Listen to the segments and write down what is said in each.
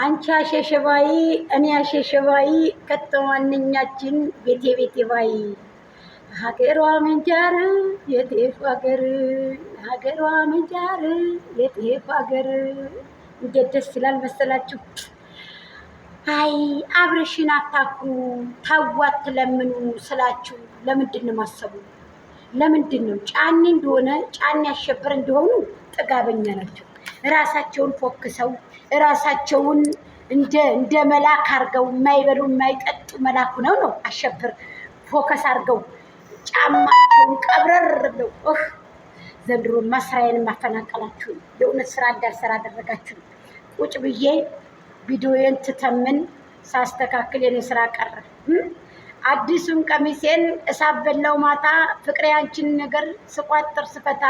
አንቺ አሸሸባይ እኔ አሸሸባይ ከተማንኛችን ቤቴ ቤቴ ባይ ሀገሯ ምንጃር የጤፍ ሀገር ሀገሯ ምንጃር የጤፍ ሀገር እንዴት ደስ ይላል መሰላችሁ። አይ አብረሽን አታኩሩ ታዋት ለምኑ ስላችሁ ለምንድን ነው ማሰቡ? ለምንድን ነው ጫኔ እንደሆነ ጫኔ አሸበር እንደሆኑ ጥጋበኛ ናቸው። ራሳቸውን ፎክሰው ራሳቸውን እንደ መላክ አድርገው የማይበሉ የማይጠጡ መላኩ ነው አሸብር ፎከስ አድርገው ጫማቸውን ቀብረር ብለው ዘንድሮ መስራዬን ማፈናቀላችሁ የእውነት ስራ እንዳልሰራ አደረጋችሁ። ቁጭ ብዬ ቪዲዮዬን ትተምን ሳስተካክል የኔ ስራ ቀረ። አዲሱን ቀሚሴን እሳበላው ማታ ፍቅሬ አንቺን ነገር ስቋጥር ስፈታ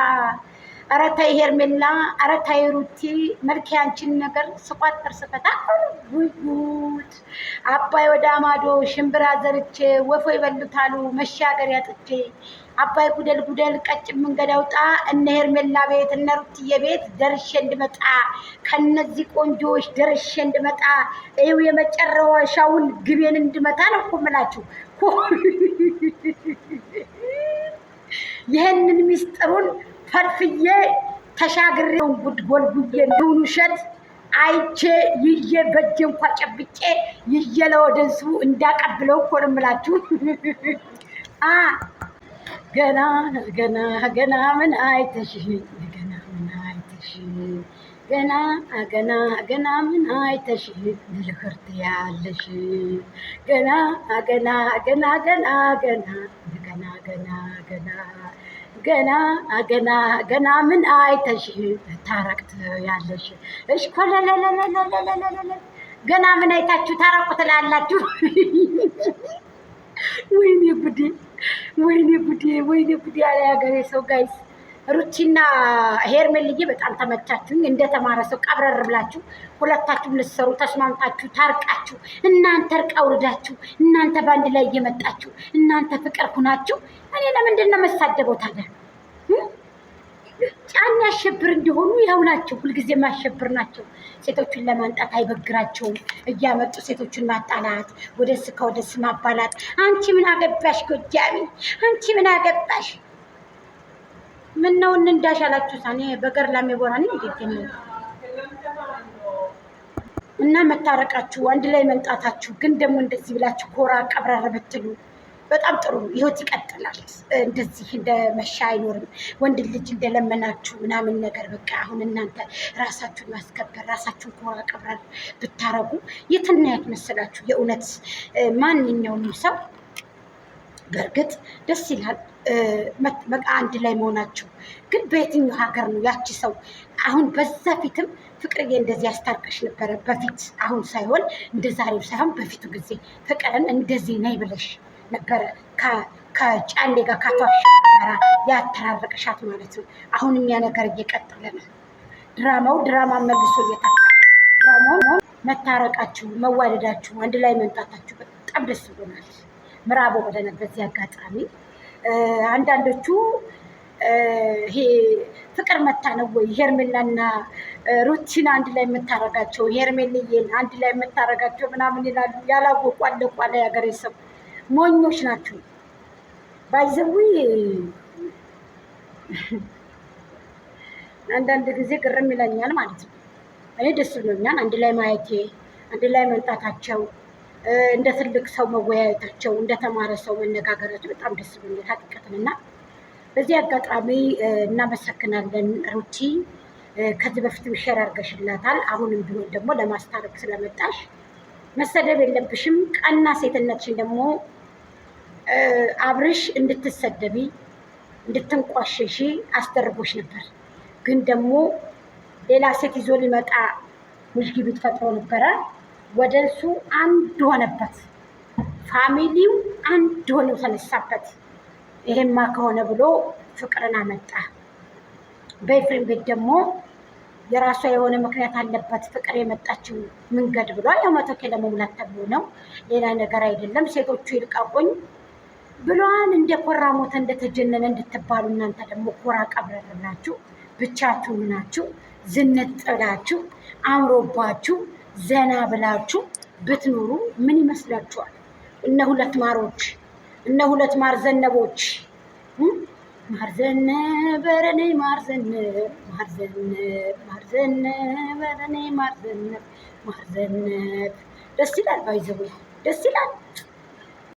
ኧረ ተይ ሄርሜላ ኧረ ተይ ሩቲ መልኬ አንቺን ነገር ስቋጥር ስፈታ ጉድ አባይ ወደ አማዶ ሽምብራ ዘርቼ ወፎ ይበሉታሉ መሻገር ያጥቼ አባይ ጉደል ጉደል ቀጭን መንገድ አውጣ እነ ሄርሜላ ቤት እነ ሩትዬ ቤት ደርሼ እንድመጣ ከነዚህ ቆንጆዎች ደርሼ እንድመጣ ይኸው የመጨረሻውን ግቤን እንድመታ ነው እኮ የምላችሁ። ይህንን ሚስጥሩን ፈልፍዬ ተሻግሬውን ጉድ ጎልጉዬ እንደውን ውሸት አይቼ ይዤ በእጄ እንኳ ጨብጬ ይዤ ለወደሱ እንዳቀብለው እኮ ነው የምላችሁ። ገና ገና ገና ምን አይተሽ ገና ምን አይተሽ ገና ገና ገና ምን አይተሽ ልክርት ያለሽ ገና ገና ገና ገና ገና ገና ገና ገና ገና ገና ገና ምን አይተሽ ታረቅት ያለሽ እሽኮለለለለለለለ ገና ምን አይታችሁ ታረቁ ትላላችሁ? ወይኔ ጉዴ ወይኔ ጉዴ ወይኔ ጉዴ ያለ ሀገሬ ሰው ጋይስ ሩቲና ሄርሜልዬ በጣም ተመቻችሁኝ። እንደተማረ ሰው ቀብረር ብላችሁ ሁለታችሁም ልትሰሩ ተስማምታችሁ ታርቃችሁ እናንተ እርቅ አውርዳችሁ እናንተ በአንድ ላይ እየመጣችሁ እናንተ ፍቅር ሁናችሁ እኔ ለምንድን ነው መሳደበው ታዲያ? ጫን ያሸብር እንዲሆኑ ያው ናቸው፣ ሁልጊዜ ማሸብር ናቸው። ሴቶቹን ለማንጣት አይበግራቸውም። እያመጡ ሴቶቹን ማጣላት፣ ወደስ ከወደስ ማባላት። አንቺ ምን አገባሽ ጎጃሚ፣ አንቺ ምን አገባሽ? ምን ነው እንዳሻላችሁ ሳኔ በገር ላሜቦራኒ እንዴት ነው እና መታረቃችሁ አንድ ላይ መምጣታችሁ ግን ደግሞ እንደዚህ ብላችሁ ኮራ ቀብረር ብትሉ በጣም ጥሩ ነው። ህይወት ይቀጥላል። እንደዚህ እንደ መሻ አይኖርም። ወንድ ልጅ እንደለመናችሁ ምናምን ነገር በቃ አሁን እናንተ ራሳችሁን ማስከበር ራሳችሁን ኮራ ቀብረር ብታረጉ የትና የት መሰላችሁ? የእውነት ማንኛውንም ሰው በእርግጥ ደስ ይላል በቃ አንድ ላይ መሆናችሁ። ግን በየትኛው ሀገር ነው ያቺ ሰው አሁን በዛ ፊትም ፍቅርዬ እንደዚህ ያስታርቀሽ ነበረ በፊት አሁን ሳይሆን እንደ ዛሬው ሳይሆን በፊቱ ጊዜ ፍቅርን እንደዚህ ነይ ብለሽ ነበረ ከጫንዴ ጋር ካቷሽ ጋራ ያተራረቀሻት ማለት ነው። አሁንም ያ ነገር እየቀጠለ ነው። ድራማ መልሶ እየታካ ድራማው መታረቃችሁ መዋደዳችሁ አንድ ላይ መምጣታችሁ በጣም ደስ ብሎናል። ምራቦ ወደነ በዚህ አጋጣሚ አንዳንዶቹ ይሄ ፍቅር መታ ነው ወይ ሄርሜላና ሩቲን አንድ ላይ የምታረጋቸው ሄርሜልዬን አንድ ላይ የምታረጋቸው ምናምን ይላሉ። ያላወቁ አለ ያገሬ ሰው ሞኞች ናቸው። ባይዘዊ አንዳንድ ጊዜ ግርም ይለኛል ማለት ነው። እኔ ደስ ብሎኛል አንድ ላይ ማየቴ፣ አንድ ላይ መምጣታቸው፣ እንደ ትልቅ ሰው መወያየታቸው፣ እንደ ተማረ ሰው መነጋገራቸው በጣም ደስ ብሎኛል ሀቂቀትንና በዚህ አጋጣሚ እናመሰግናለን ሩቲ። ከዚህ በፊትም ሼር አድርገሽላታል። አሁንም ቢሆን ደግሞ ለማስታረቅ ስለመጣሽ መሰደብ የለብሽም። ቀና ሴትነትሽን ደግሞ አብርሽ እንድትሰደቢ እንድትንቋሸሺ አስደርጎሽ ነበር። ግን ደግሞ ሌላ ሴት ይዞ ሊመጣ ሙሽጊቢት ፈጥሮ ነበረ። ወደ እሱ አንድ ሆነበት፣ ፋሚሊው አንድ ሆነው ተነሳበት። ይሄማ ከሆነ ብሎ ፍቅርን አመጣ። በኤፍሬም ቤት ደግሞ የራሷ የሆነ ምክንያት አለበት ፍቅር የመጣችው መንገድ ብሏል። ያው 100 ኪሎ ለመሙላት ተብሎ ነው፣ ሌላ ነገር አይደለም። ሴቶቹ ይልቀቁኝ ብሏል። እንደ ኮራ ሞተ እንደተጀነነ እንድትባሉ እናንተ ደግሞ ኮራ ቀብረርላችሁ ብቻችሁን ናችሁ። ዝንጥ ብላችሁ አምሮባችሁ ዘና ብላችሁ ብትኖሩ ምን ይመስላችኋል? እነ ሁለት ማሮች እነ ሁለት ማርዘነቦች ማርዘነብ ኧረ እኔ ማርዘነብ ማርዘነብ ማርዘነብ ኧረ እኔ ማርዘነብ ማርዘነብ ደስ ይላል። ባይዘው ደስ ይላል።